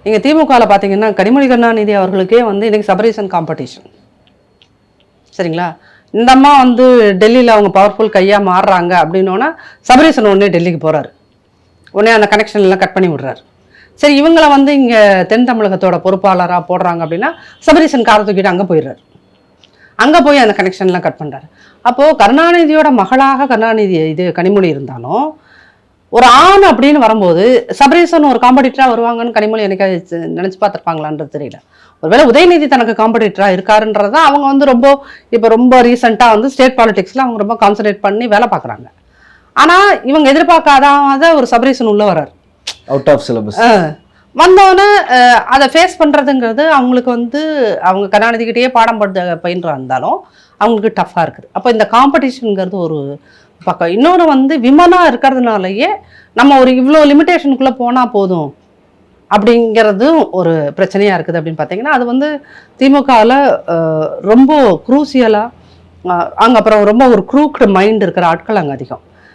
நீங்கள் திமுகவில் பார்த்தீங்கன்னா கனிமொழி கருணாநிதி அவர்களுக்கே வந்து இன்றைக்கி சபரீசன் காம்படிஷன். சரிங்களா? இந்த அம்மா வந்து டெல்லியில் அவங்க பவர்ஃபுல் கையாக மாறுறாங்க அப்படின்னோன்னா சபரீசன் உடனே டெல்லிக்கு போகிறாரு. உடனே அந்த கனெக்ஷன்லாம் கட் பண்ணி விடுறாரு. சரி, இவங்களை வந்து இங்கே தென் தமிழகத்தோட பொறுப்பாளராக போடுறாங்க அப்படின்னா சபரீசன் காரை தூக்கிட்டு அங்கே போயிடுறாரு. அங்கே போய் அந்த கனெக்ஷன்லாம் கட் பண்ணுறாரு. அப்போது கருணாநிதியோட மகளாக கனிமொழி இருந்தாலும் ஒரு ஆண் அப்படின்னு வரும்போது சபரீசன் ஒரு காம்படிட்டராக வருவாங்கன்னு கனிமொழி எனக்கு நினச்சி பார்த்துருப்பாங்களான்றது தெரியல. ஒருவேளை உதயநிதி தனக்கு காம்படிட்டராக இருக்காருன்றது தான் அவங்க வந்து ரொம்ப ரீசெண்டாக வந்து ஸ்டேட் பாலிடிக்ஸில் அவங்க ரொம்ப கான்சன்ட்ரேட் பண்ணி வேலை பார்க்குறாங்க. ஆனால் இவங்க எதிர்பார்க்காத ஒரு சபரீசன் உள்ள வர்றாரு, அவுட் ஆஃப் சிலபஸ். வந்தோடனே அதை ஃபேஸ் பண்ணுறதுங்கிறது அவங்களுக்கு வந்து அவங்க கருணாநிதிக்கிட்டேயே பாடம் பயின்றா இருந்தாலும் அவங்களுக்கு டஃப்பாக இருக்குது. அப்போ இந்த காம்படிஷனுங்கிறது ஒரு பக்கம். இன்னொன்று வந்து விமனாக இருக்கிறதுனாலயே நம்ம ஒரு இவ்வளோ லிமிட்டேஷனுக்குள்ளே போனால் போதும் அப்படிங்கிறதும் ஒரு பிரச்சனையாக இருக்குது அப்படின்னு பார்த்தீங்கன்னா, அது வந்து திமுகவில் ரொம்ப குரூசியலாக அங்கே அப்புறம் ரொம்ப ஒரு க்ரூக்டு மைண்ட் இருக்கிற ஆட்கள் அங்கே அதிகம்.